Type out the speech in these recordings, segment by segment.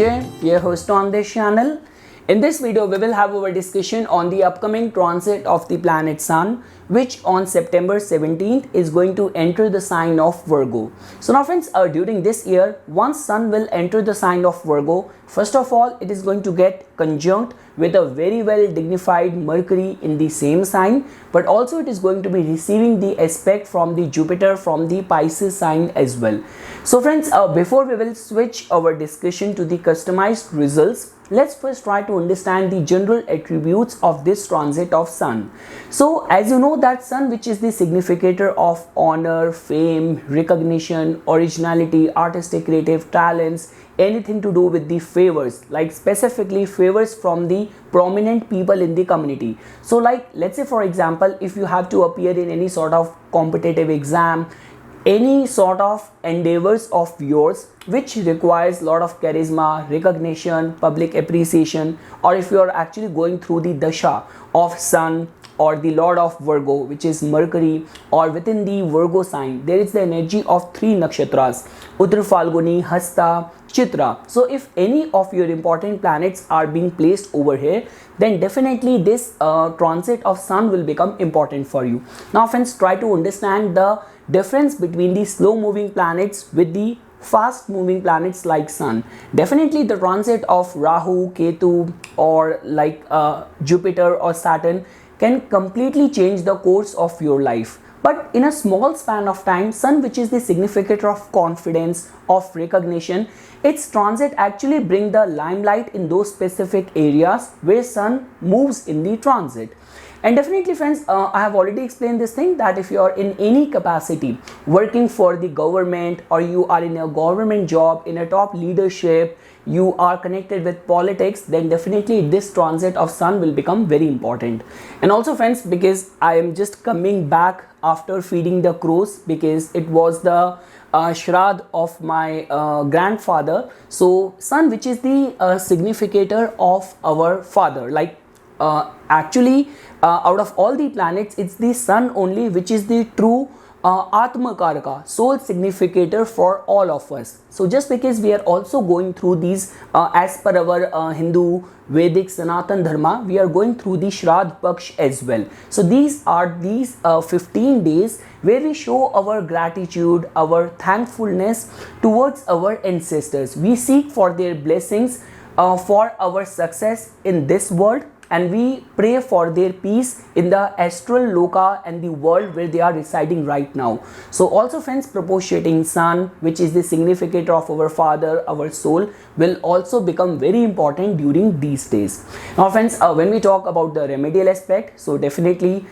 Vijay, your host on this channel. In this video, we will have our discussion on the upcoming transit of the planet Sun, which on September 17th is going to enter the sign of Virgo. So now friends, during this year, once Sun will enter the sign of Virgo, first of all, it is going to get conjunct with a very well dignified Mercury in the same sign, but also it is going to be receiving the aspect from the Jupiter from the Pisces sign as well. So friends, before we will switch our discussion to the customized results, let's first try to understand the general attributes of this transit of Sun. So as you know that Sun, which is the significator of honor, fame, recognition, originality, artistic creative talents, anything to do with the favors, like specifically favors from the prominent people in the community. So like let's say for example, if you have to appear in any sort of competitive exam, any sort of endeavors of yours which requires a lot of charisma, recognition, public appreciation, or if you are actually going through the dasha of Sun or the Lord of Virgo, which is Mercury, or within the Virgo sign, there is the energy of 3 nakshatras, Uttar Falguni, Hasta, Chitra. So if any of your important planets are being placed over here, then definitely this transit of Sun will become important for you. Now friends, try to understand the difference between the slow moving planets with the fast moving planets like Sun. Definitely the transit of Rahu, Ketu, or like Jupiter or Saturn can completely change the course of your life. But in a small span of time, Sun, which is the significator of confidence, of recognition, its transit actually bring the limelight in those specific areas where Sun moves in the transit. And definitely friends, I have already explained this thing that if you are in any capacity working for the government, or you are in a government job, in a top leadership, you are connected with politics, then definitely this transit of Sun will become very important. And also friends, because I am just coming back after feeding the crows, because it was the Shrad of my grandfather. So Sun, which is the significator of our father, like actually out of all the planets, it's the Sun only which is the true Atma Karaka, soul significator for all of us. So just because we are also going through these as per our Hindu Vedic Sanatan Dharma, we are going through the Shrad Paksh as well. So these are 15 days where we show our gratitude, our thankfulness towards our ancestors. We seek for their blessings for our success in this world, and we pray for their peace in the astral loka and the world where they are residing right now. So also friends, propitiating Sun, which is the significator of our father, our soul, will also become very important during these days. Now friends, when we talk about the remedial aspect, so definitely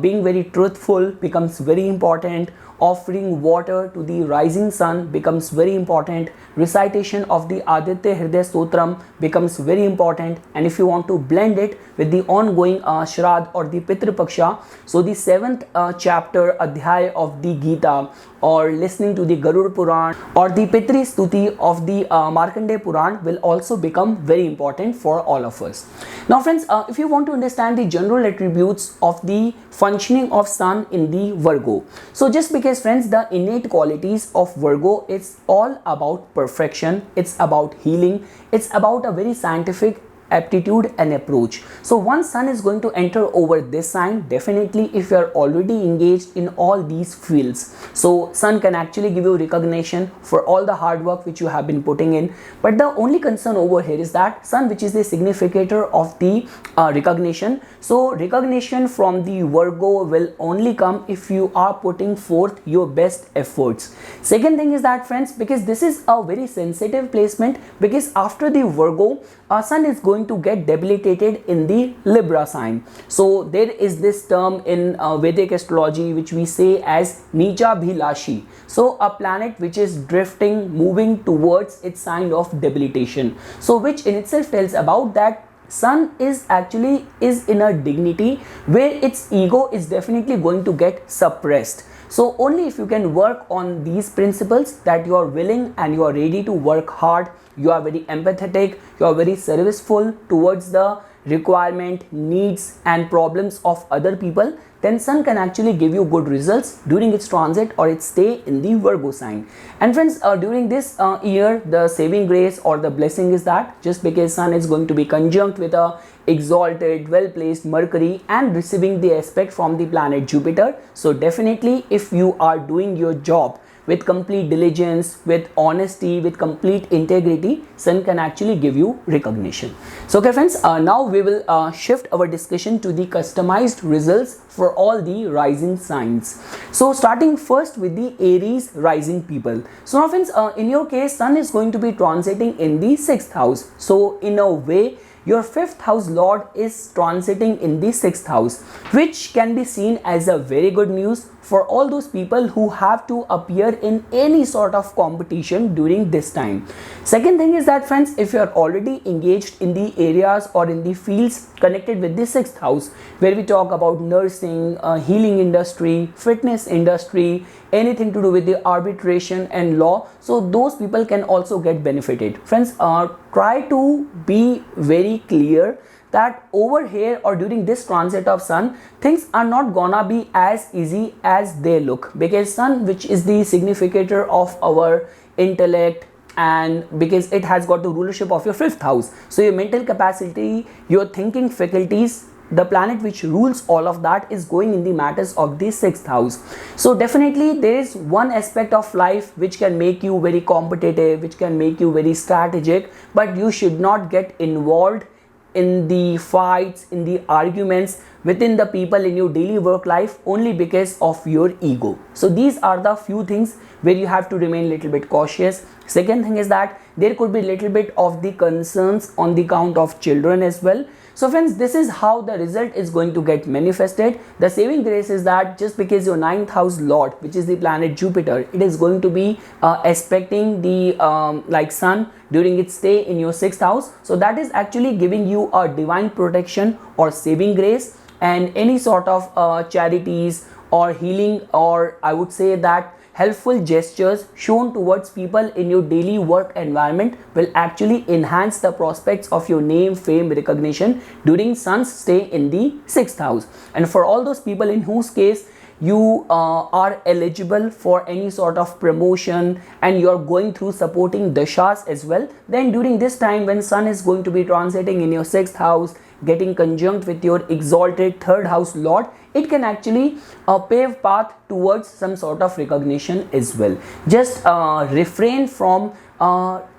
being very truthful becomes very important. Offering water to the rising sun becomes very important. Recitation of the Aditya Hriday Stotram becomes very important. And if you want to blend it with the ongoing Shrad or the Pitru Paksha, so the 7th chapter Adhyay of the Gita, or listening to the Garud Puran or the Pitri Stuti of the Markandeya Puran will also become very important for all of us. Now friends, if you want to understand the general attributes of the functioning of Sun in the Virgo, so just because friends, the innate qualities of Virgo, it's all about perfection, it's about healing, it's about a very scientific aptitude and approach. So once Sun is going to enter over this sign, definitely if you are already engaged in all these fields, so Sun can actually give you recognition for all the hard work which you have been putting in. But the only concern over here is that Sun, which is the significator of the recognition, so recognition from the Virgo will only come if you are putting forth your best efforts. Second thing is that friends, because this is a very sensitive placement, because after the Virgo, Sun is going to get debilitated in the Libra sign. So there is this term in Vedic astrology which we say as Nicha Bhilashi. So a planet which is drifting, moving towards its sign of debilitation. So which in itself tells about that Sun is in a dignity where its ego is definitely going to get suppressed. So only if you can work on these principles, that you are willing and you are ready to work hard, you are very empathetic, you are very serviceful towards the requirement, needs and problems of other people, then Sun can actually give you good results during its transit or its stay in the Virgo sign. And friends, during this year, the saving grace or the blessing is that just because Sun is going to be conjunct with a exalted, well placed Mercury and receiving the aspect from the planet Jupiter, so definitely if you are doing your job with complete diligence, with honesty, with complete integrity, Sun can actually give you recognition. So okay friends, now we will shift our discussion to the customized results for all the rising signs. So starting first with the Aries rising people. So now friends, in your case, Sun is going to be transiting in the 6th house. So in a way, your 5th house lord is transiting in the 6th house, which can be seen as a very good news for all those people who have to appear in any sort of competition during this time. Second thing is that friends, if you are already engaged in the areas or in the fields connected with the 6th house, where we talk about nursing, healing industry, fitness industry, anything to do with the arbitration and law, so those people can also get benefited. Friends, try to be very clear that over here or during this transit of Sun, things are not gonna be as easy as they look, because Sun, which is the significator of our intellect, and because it has got the rulership of your 5th house, so your mental capacity, your thinking faculties, the planet which rules all of that is going in the matters of the 6th house. So definitely there is one aspect of life which can make you very competitive, which can make you very strategic, but you should not get involved in the fights, in the arguments within the people in your daily work life only because of your ego. So these are the few things where you have to remain a little bit cautious. Second thing is that there could be a little bit of the concerns on the count of children as well. So friends, this is how the result is going to get manifested. The saving grace is that just because your 9th house lord, which is the planet Jupiter, it is going to be aspecting the Sun during its stay in your 6th house. So that is actually giving you a divine protection or saving grace, and any sort of charities or healing, or I would say that helpful gestures shown towards people in your daily work environment will actually enhance the prospects of your name, fame, recognition during Sun's stay in the 6th house. And for all those people in whose case you are eligible for any sort of promotion and you are going through supporting dashas as well, then during this time when Sun is going to be transiting in your 6th house, getting conjunct with your exalted 3rd house lord, it can actually pave path towards some sort of recognition as well. Just refrain from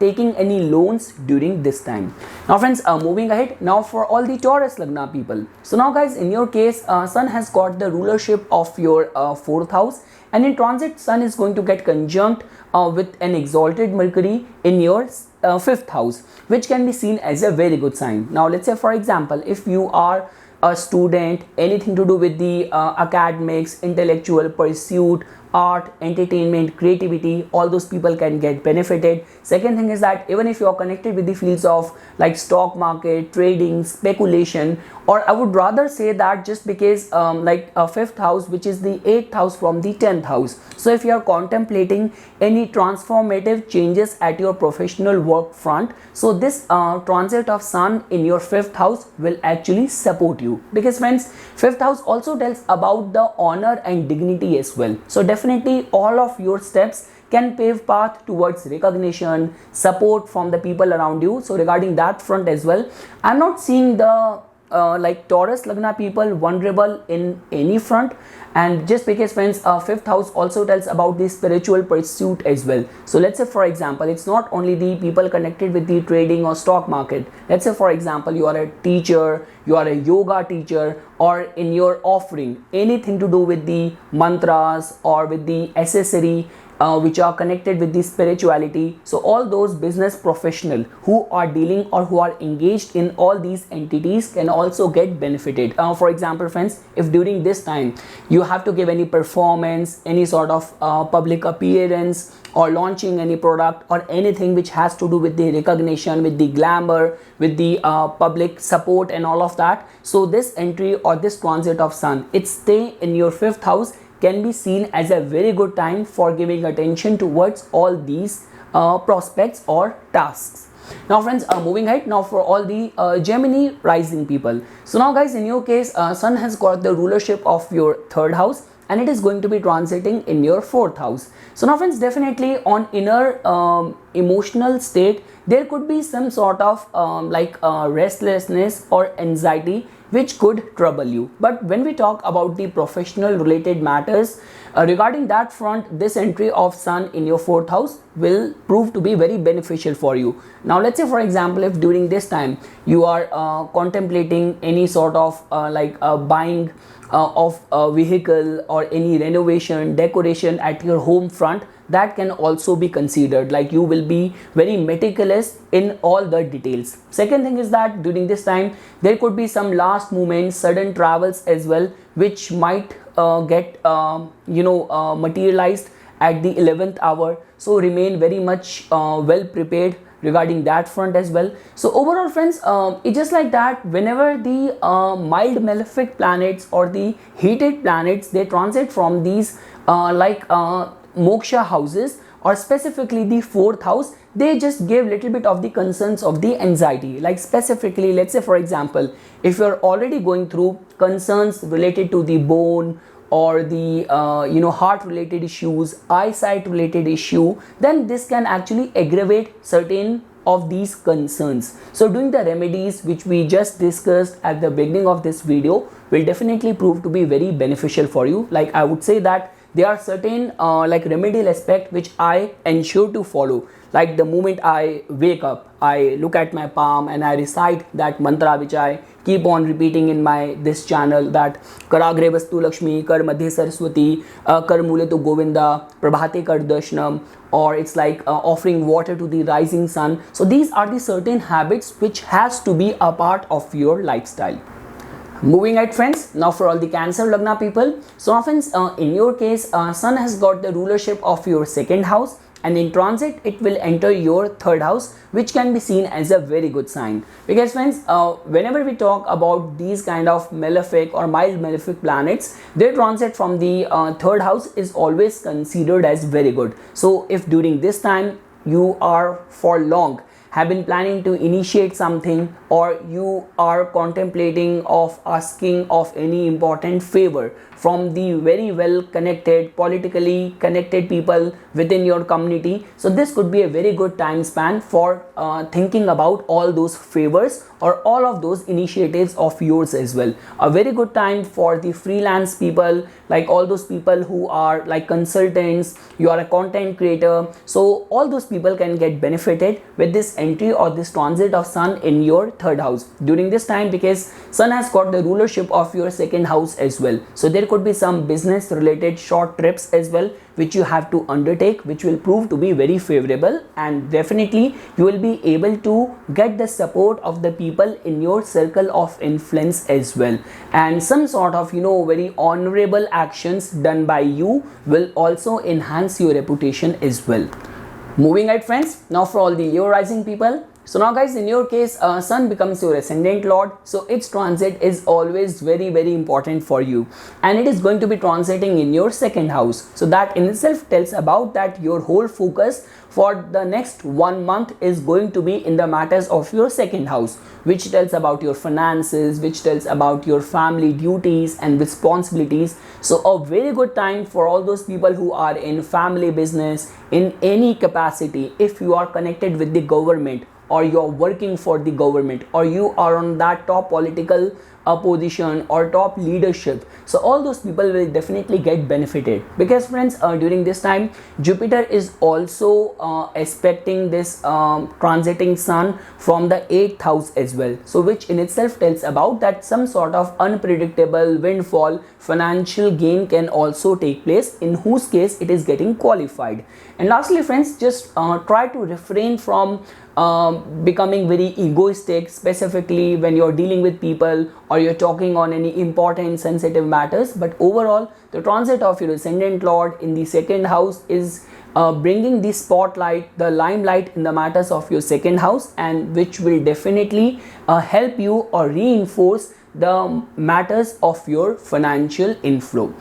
taking any loans during this time. Now friends, moving ahead, now for all the Taurus Lagna people. So now guys, in your case, Sun has got the rulership of your 4th house, and in transit Sun is going to get conjunct with an exalted Mercury in your 5th house, which can be seen as a very good sign. Now let's say for example, if you are a student, anything to do with the academics, intellectual pursuit, art, entertainment, creativity, all those people can get benefited. Second thing is that even if you are connected with the fields of like stock market, trading, speculation, or I would rather say that just because like a 5th house, which is the 8th house from the 10th house, so if you are contemplating any transformative changes at your professional work front, so this transit of Sun in your 5th house will actually support you, because friends, 5th house also tells about the honor and dignity as well. So definitely all of your steps can pave path towards recognition, support from the people around you. So regarding that front as well, I'm not seeing the like Taurus Lagna people vulnerable in any front. And just because friends, 5th house also tells about the spiritual pursuit as well. So let's say for example, it's not only the people connected with the trading or stock market. Let's say for example, you are a teacher, you are a yoga teacher, or in your offering anything to do with the mantras or with the accessory which are connected with the spirituality. So all those business professionals who are dealing or who are engaged in all these entities can also get benefited. For example friends, if during this time you have to give any performance, any sort of public appearance, or launching any product or anything which has to do with the recognition, with the glamour, with the public support and all of that, so this entry or this transit of Sun, its stay in your 5th house can be seen as a very good time for giving attention towards all these prospects or tasks. Now friends, moving ahead, now for all the Gemini rising people. So now guys, in your case, sun has got the rulership of your third house, and it is going to be transiting in your fourth house. So now friends, definitely on inner emotional state, there could be some sort of restlessness or anxiety which could trouble you. But when we talk about the professional related matters, regarding that front, this entry of sun in your fourth house will prove to be very beneficial for you. Now let's say for example, if during this time you are contemplating any sort of buying of a vehicle or any renovation decoration at your home front, that can also be considered. Like you will be very meticulous in all the details. Second thing is that during this time there could be some last moment sudden travels as well, which might get materialized at the 11th hour. So remain very much well prepared regarding that front as well. So overall friends, it's just like that whenever the mild malefic planets or the heated planets, they transit from these moksha houses, or specifically the fourth house, they just give little bit of the concerns of the anxiety. Like specifically, let's say for example, if you're already going through concerns related to the bone or the heart related issues, eyesight related issue, then this can actually aggravate certain of these concerns. So doing the remedies which we just discussed at the beginning of this video will definitely prove to be very beneficial for you. Like I would say that there are certain remedial aspect which I ensure to follow. Like the moment I wake up, I look at my palm and I recite that mantra which I keep on repeating in this channel, that Karagre Vastu Lakshmi, Kar Madhye Saraswati, Kar Mule to Govinda, Prabhate Kar Darshanam, or it's like offering water to the rising sun. So these are the certain habits which has to be a part of your lifestyle. Moving ahead friends, now for all the Cancer Lagna people. So now friends, in your case, sun has got the rulership of your second house, and in transit it will enter your third house, which can be seen as a very good sign. Because friends, whenever we talk about these kind of malefic or mild malefic planets, their transit from the third house is always considered as very good. So if during this time you are for long have been planning to initiate something, or you are contemplating of asking of any important favor from the very well connected, politically connected people within your community, so this could be a very good time span for thinking about all those favors or all of those initiatives of yours as well. A very good time for the freelance people, like all those people who are like consultants, you are a content creator, so all those people can get benefited with this entry or this transit of sun in your third house during this time, because sun has got the rulership of your second house as well. So there could be some business related short trips as well which you have to undertake, which will prove to be very favorable, and definitely you will be able to get the support of the people in your circle of influence as well, and some sort of very honorable actions done by you will also enhance your reputation as well. Moving ahead friends, now for all the Leo rising people. So now guys, in your case, sun becomes your ascendant lord, so its transit is always very important for you, and it is going to be transiting in your second house. So that in itself tells about that your whole focus for the next 1 month is going to be in the matters of your second house, which tells about your finances, which tells about your family duties and responsibilities. So a very good time for all those people who are in family business in any capacity. If you are connected with the government, or you are working for the government, or you are on that top political position or top leadership, so all those people will definitely get benefited. Because friends, during this time Jupiter is also aspecting this transiting sun from the 8th house as well, so which in itself tells about that some sort of unpredictable windfall financial gain can also take place, in whose case it is getting qualified. And lastly friends, just try to refrain from becoming very egoistic, specifically when you're dealing with people or you're talking on any important sensitive matters. But overall, the transit of your ascendant lord in the second house is bringing the spotlight, the limelight in the matters of your second house, and which will definitely help you or reinforce the matters of your financial inflow.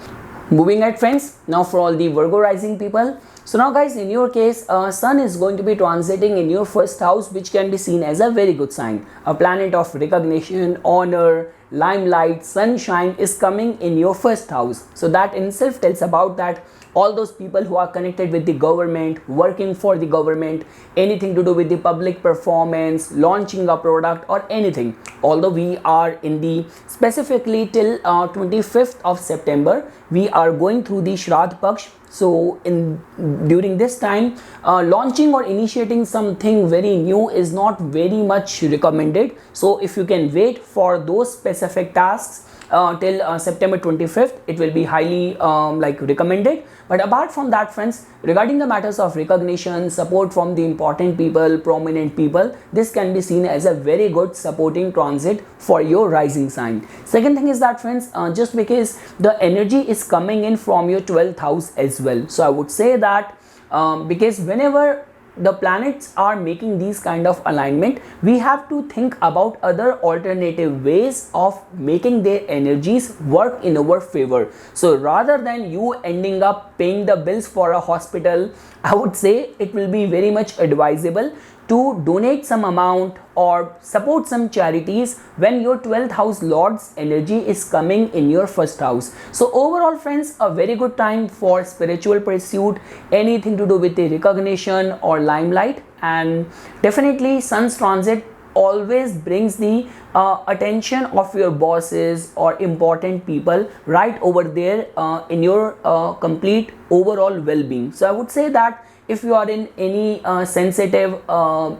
Moving ahead friends, now for all the Virgo rising people. So now guys, in your case, Sun is going to be transiting in your first house, which can be seen as a very good sign. A planet of recognition, honor, limelight, sunshine is coming in your first house. So that in itself tells about that all those people who are connected with the government, working for the government, anything to do with the public performance, launching a product or anything. Although we are in the specifically till 25th of September, we are going through the Shraddh Paksh. So during this time, launching or initiating something very new is not very much recommended. So if you can wait for those specific tasks till September 25th, it will be highly recommended. But apart from that, friends, regarding the matters of recognition, support from the important people, prominent people, this can be seen as a very good supporting transit for your rising sign. Second thing is that, friends, just because the energy is coming in from your 12th house as well. So I would say that because whenever the planets are making these kind of alignment, we have to think about other alternative ways of making their energies work in our favor. So rather than you ending up paying the bills for a hospital, I would say it will be very much advisable to donate some amount or support some charities when your 12th house lord's energy is coming in your first house. So overall, friends, a very good time for spiritual pursuit, anything to do with the recognition or limelight. And definitely Sun's transit always brings the attention of your bosses or important people right over there in your complete overall well-being. So I would say that if you are in any sensitive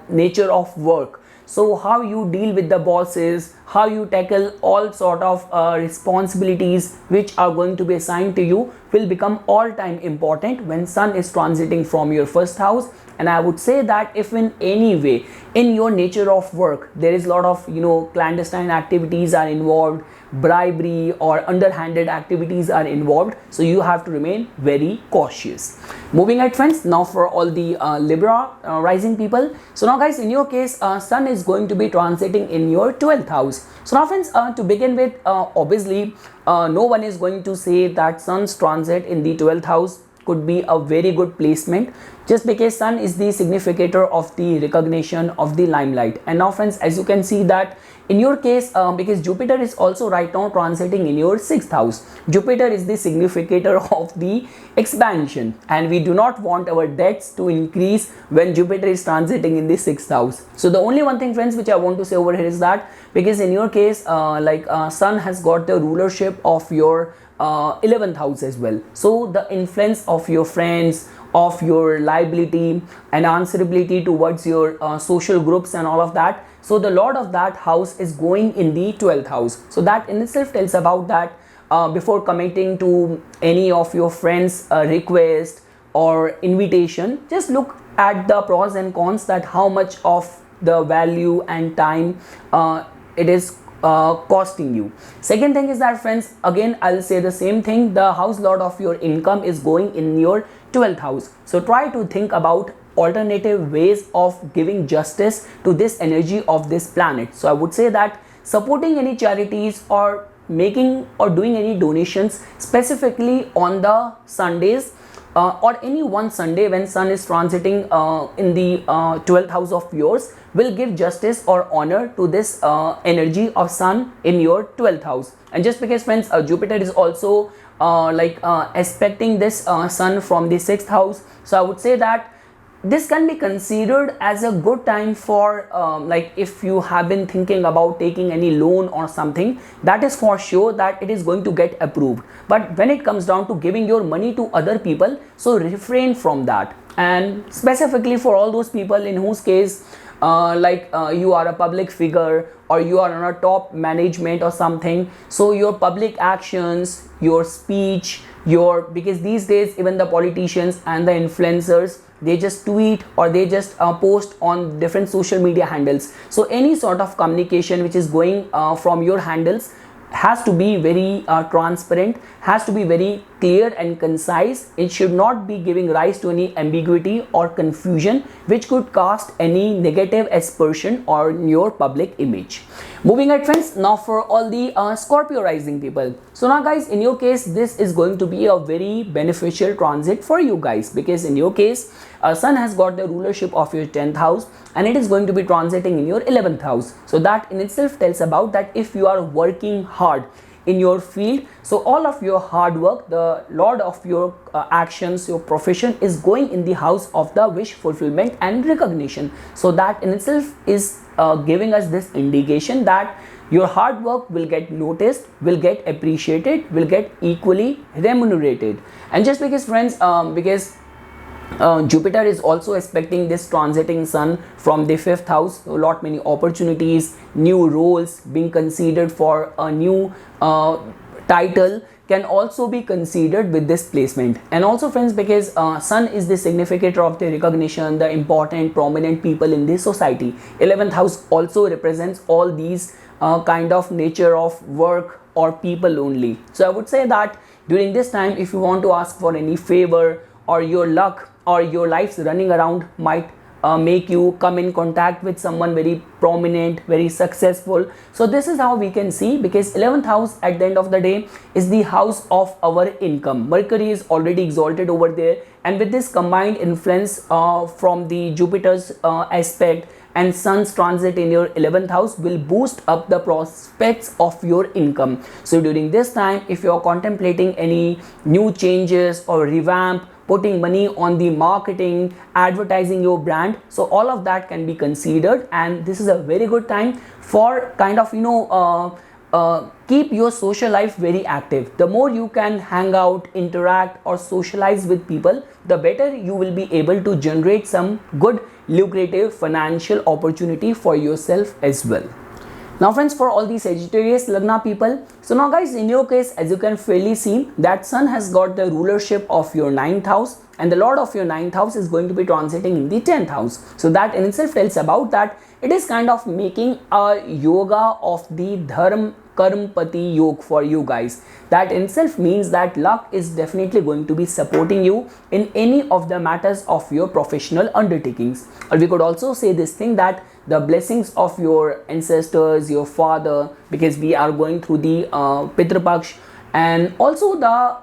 nature of work, so how you deal with the bosses, how you tackle all sort of responsibilities which are going to be assigned to you will become all time important when Sun is transiting from your first house. And I would say that if in any way in your nature of work there is a lot of clandestine activities are involved, bribery or underhanded activities are involved, so you have to remain very cautious. Moving ahead, friends, now for all the Libra rising people. So now guys, in your case, Sun is going to be transiting in your 12th house. So now, friends, to begin with, obviously no one is going to say that Sun's transit in the 12th house could be a very good placement, just because Sun is the significator of the recognition of the limelight. And now, friends, as you can see that in your case, because Jupiter is also right now transiting in your 6th house, Jupiter is the significator of the expansion, and we do not want our debts to increase when Jupiter is transiting in the 6th house. So the only one thing, friends, which I want to say over here is that because in your case Sun has got the rulership of your 11th house as well. So the influence of your friends, of your liability and answerability towards your social groups and all of that, so the lord of that house is going in the 12th house. So that in itself tells about that before committing to any of your friends request or invitation, just look at the pros and cons, that how much of the value and time it is costing you. Second thing is that, friends, again I'll say the same thing, the house lord of your income is going in your 12th house. So try to think about alternative ways of giving justice to this energy of this planet. So I would say that supporting any charities or making or doing any donations specifically on the Sundays or any one Sunday when Sun is transiting in the 12th house of yours will give justice or honor to this energy of Sun in your 12th house. And just because, friends, Jupiter is also aspecting this Sun from the 6th house, so I would say that this can be considered as a good time for if you have been thinking about taking any loan or something, that is for sure that it is going to get approved. But when it comes down to giving your money to other people, so refrain from that. And specifically for all those people in whose case you are a public figure or you are on a top management or something, so your public actions, your speech, because these days even the politicians and the influencers, they just tweet or they just post on different social media handles. So any sort of communication which is going from your handles has to be very transparent, has to be very clear and concise. It should not be giving rise to any ambiguity or confusion which could cast any negative aspersion on your public image. Moving ahead friends, now for all the Scorpio rising people. So now guys, in your case this is going to be a very beneficial transit for you guys, because in your case Sun has got the rulership of your 10th house and it is going to be transiting in your 11th house. So that in itself tells about that if you are working hard in your field, so all of your hard work, the lord of your actions, your profession is going in the house of the wish fulfillment and recognition. So that in itself is giving us this indication that your hard work will get noticed, will get appreciated, will get equally remunerated. And just because friends, because Jupiter is also expecting this transiting Sun from the 5th house, so lot many opportunities, new roles being considered for a new title can also be considered with this placement. And also friends, because Sun is the significator of the recognition, the important prominent people in this society. 11th house also represents all these kind of nature of work or people only. So I would say that during this time, if you want to ask for any favor, or your luck or your life's running around might make you come in contact with someone very prominent, very successful. So this is how we can see, because 11th house at the end of the day is the house of our income. Mercury is already exalted over there, and with this combined influence from the Jupiter's aspect and Sun's transit in your 11th house will boost up the prospects of your income. So during this time, if you are contemplating any new changes or revamp, putting money on the marketing, advertising your brand, so all of that can be considered, and this is a very good time for kind of keep your social life very active. The more you can hang out, interact or socialize with people, the better you will be able to generate some good lucrative financial opportunity for yourself as well. Now friends, for all the Sagittarius Lagna people, so now guys, in your case, as you can fairly see that Sun has got the rulership of your 9th house and the lord of your 9th house is going to be transiting in the 10th house. So that in itself tells about that it is kind of making a yoga of the Dharma Karmpati Yoga for you guys. That in itself means that luck is definitely going to be supporting you in any of the matters of your professional undertakings. Or we could also say this thing that the blessings of your ancestors, your father, because we are going through the Pitra Paksh, and also the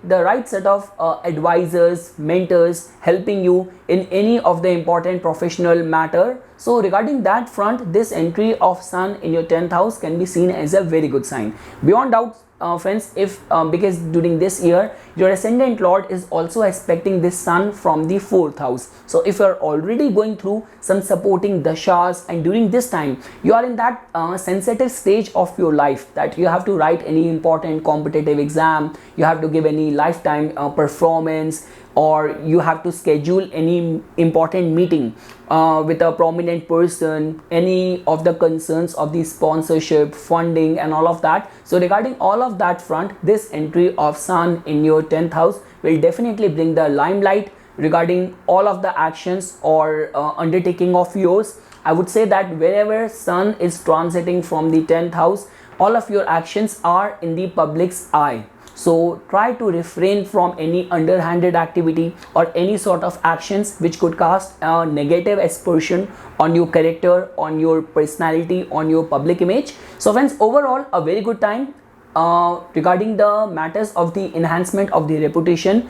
right set of advisors, mentors helping you in any of the important professional matter. So regarding that front, this entry of Sun in your 10th house can be seen as a very good sign. Beyond doubt, friends, if because during this year your ascendant lord is also expecting this Sun from the 4th house. So if you are already going through some supporting dashas and during this time you are in that sensitive stage of your life that you have to write any important competitive exam, you have to give any lifetime performance, or you have to schedule any important meeting with a prominent person, any of the concerns of the sponsorship, funding and all of that. So regarding all of that front, this entry of Sun in your 10th house will definitely bring the limelight regarding all of the actions or undertaking of yours. I would say that wherever Sun is transiting from the 10th house, all of your actions are in the public's eye. So try to refrain from any underhanded activity or any sort of actions which could cast a negative aspersion on your character, on your personality, on your public image. So friends, overall a very good time regarding the matters of the enhancement of the reputation,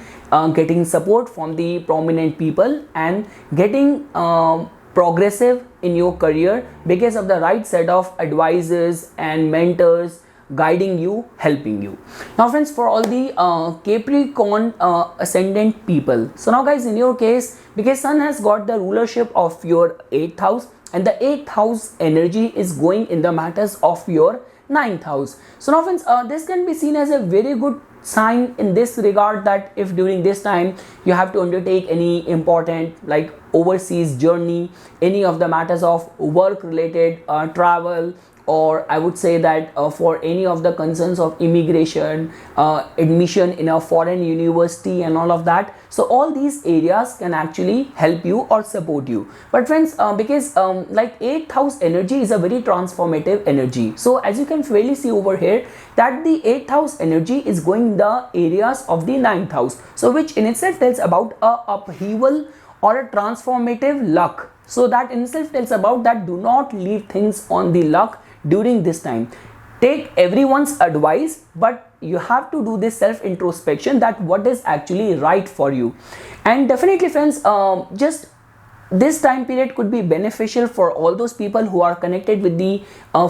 getting support from the prominent people and getting progressive in your career because of the right set of advisors and mentors guiding you, helping you. Now friends, for all the Capricorn ascendant people, so now guys, in your case, because Sun has got the rulership of your 8th house and the 8th house energy is going in the matters of your 9th house. So now friends, this can be seen as a very good sign in this regard that if during this time you have to undertake any important like overseas journey, any of the matters of work related travel or I would say that for any of the concerns of immigration, admission in a foreign university and all of that. So all these areas can actually help you or support you. But friends, because like 8th house energy is a very transformative energy. So as you can clearly see over here that the 8th house energy is going in the areas of the 9th house. So which in itself tells about a upheaval or a transformative luck. So that in itself tells about that do not leave things on the luck during this time. Take everyone's advice, but you have to do this self introspection that what is actually right for you. And definitely friends, just this time period could be beneficial for all those people who are connected with the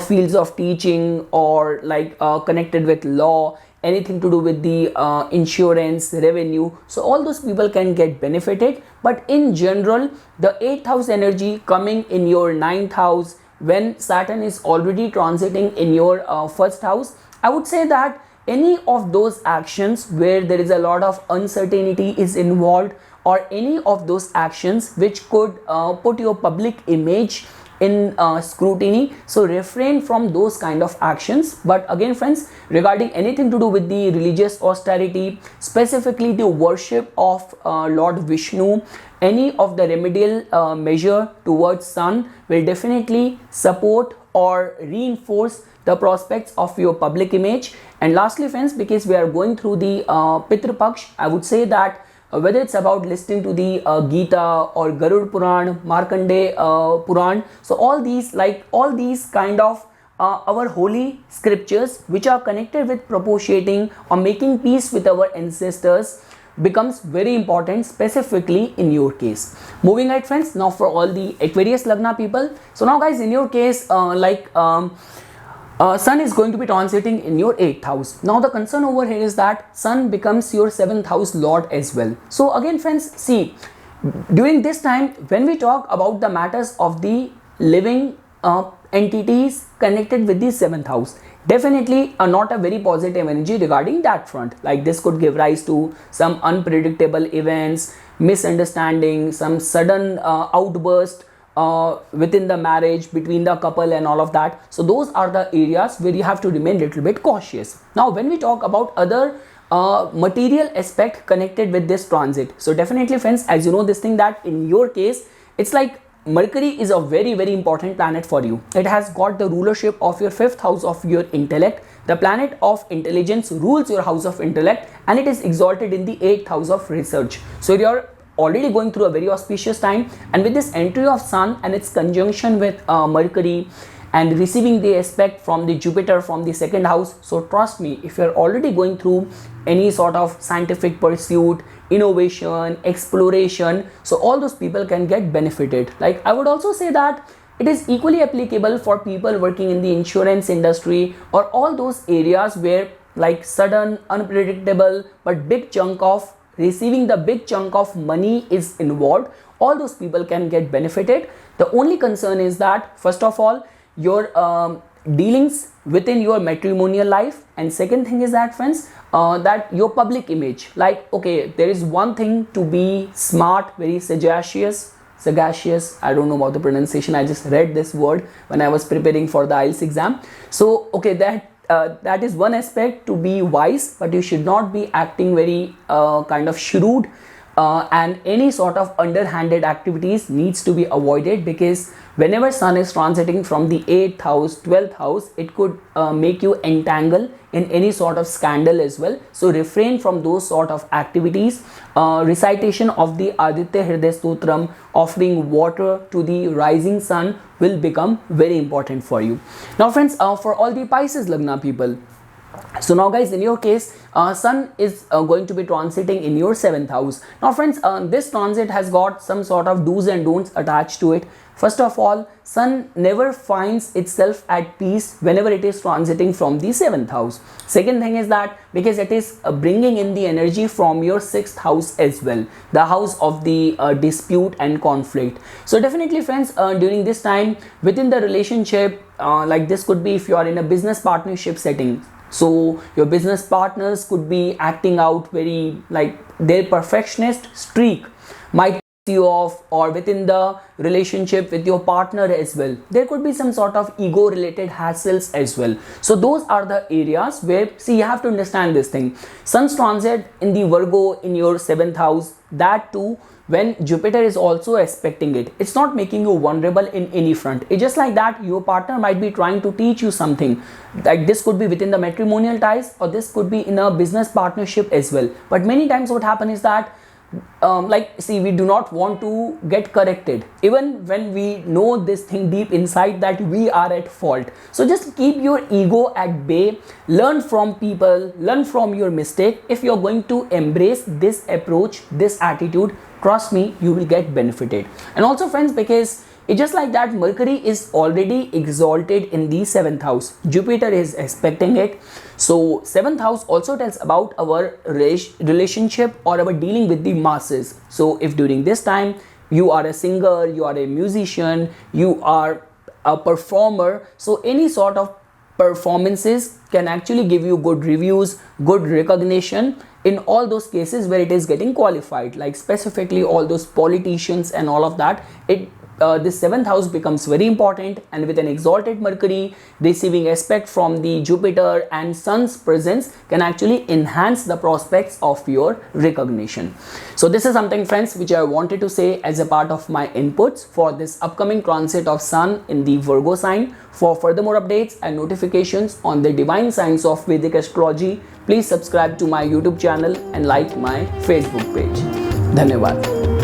fields of teaching, or like connected with law, anything to do with the insurance, revenue. So all those people can get benefited. But in general, the 8th house energy coming in your 9th house when Saturn is already transiting in your 1st house, I would say that any of those actions where there is a lot of uncertainty is involved, or any of those actions which could put your public image in scrutiny, so refrain from those kind of actions. But again friends, regarding anything to do with the religious austerity, specifically the worship of Lord Vishnu, any of the remedial measure towards sun will definitely support or reinforce the prospects of your public image. And lastly friends, because we are going through the Pitru Paksh, I would say that whether it's about listening to the Gita or Garud Puran, Markandeya Puran, so all these kind of our holy scriptures which are connected with propitiating or making peace with our ancestors becomes very important, specifically in your case. Moving ahead friends, now for all the Aquarius Lagna people. So now guys, in your case, Sun is going to be transiting in your 8th house. Now the concern over here is that Sun becomes your 7th house lord as well. So again friends, see, during this time when we talk about the matters of the living entities connected with the 7th house, definitely not a very positive energy regarding that front. Like this could give rise to some unpredictable events, misunderstanding, some sudden outburst within the marriage, between the couple and all of that. So those are the areas where you have to remain a little bit cautious. Now when we talk about other material aspect connected with this transit, so definitely friends, as you know this thing that in your case it's like Mercury is a very important planet for you. It has got the rulership of your 5th house of your intellect. The planet of intelligence rules your house of intellect, and it is exalted in the 8th house of research. So you're already going through a very auspicious time, and with this entry of Sun and its conjunction with Mercury and receiving the aspect from the Jupiter from the 2nd house, so trust me, if you're already going through any sort of scientific pursuit, innovation, exploration, so all those people can get benefited. Like I would also say that it is equally applicable for people working in the insurance industry or all those areas where like sudden, unpredictable but big chunk of receiving the big chunk of money is involved. All those people can get benefited. The only concern is that first of all, your dealings within your matrimonial life, and second thing is that friends, that your public image. Like okay, there is one thing to be smart, very sagacious, I don't know about the pronunciation, I just read this word when I was preparing for the IELTS exam. So okay, that is one aspect, to be wise, but you should not be acting very kind of shrewd, and any sort of underhanded activities needs to be avoided, because whenever Sun is transiting from the 8th house, 12th house, it could make you entangle in any sort of scandal as well. So refrain from those sort of activities. Recitation of the Aditya Hriday Stotram, offering water to the rising sun will become very important for you. Now friends, for all the Pisces Lagna people, so now guys, in your case, Sun is going to be transiting in your 7th house. Now friends, this transit has got some sort of do's and don'ts attached to it. First of all, Sun never finds itself at peace whenever it is transiting from the 7th house. Second thing is that because it is bringing in the energy from your 6th house as well, the house of the dispute and conflict. So definitely friends, during this time within the relationship, like this could be if you are in a business partnership setting. So your business partners could be acting out very like their perfectionist streak might you off, or within the relationship with your partner as well, there could be some sort of ego related hassles as well. So those are the areas where, see, you have to understand this thing. Sun's transit in the Virgo in your 7th house, that too when Jupiter is also aspecting it, it's not making you vulnerable in any front. It's just like that your partner might be trying to teach you something, like this could be within the matrimonial ties, or this could be in a business partnership as well. But many times what happens is that we do not want to get corrected even when we know this thing deep inside that we are at fault. So just keep your ego at bay, learn from people, learn from your mistake. If you're going to embrace this approach, this attitude, trust me, you will get benefited. And also friends, because it's just like that Mercury is already exalted in the 7th house, Jupiter is expecting it. So 7th house also tells about our relationship or our dealing with the masses. So if during this time you are a singer, you are a musician, you are a performer, so any sort of performances can actually give you good reviews, good recognition in all those cases where it is getting qualified, like specifically all those politicians and all of that. This 7th house becomes very important, and with an exalted Mercury receiving aspect from the Jupiter and Sun's presence can actually enhance the prospects of your recognition. So this is something friends which I wanted to say as a part of my inputs for this upcoming transit of Sun in the Virgo sign. For further more updates and notifications on the divine science of Vedic astrology, please subscribe to my YouTube channel and like my Facebook page. Dhanyavad.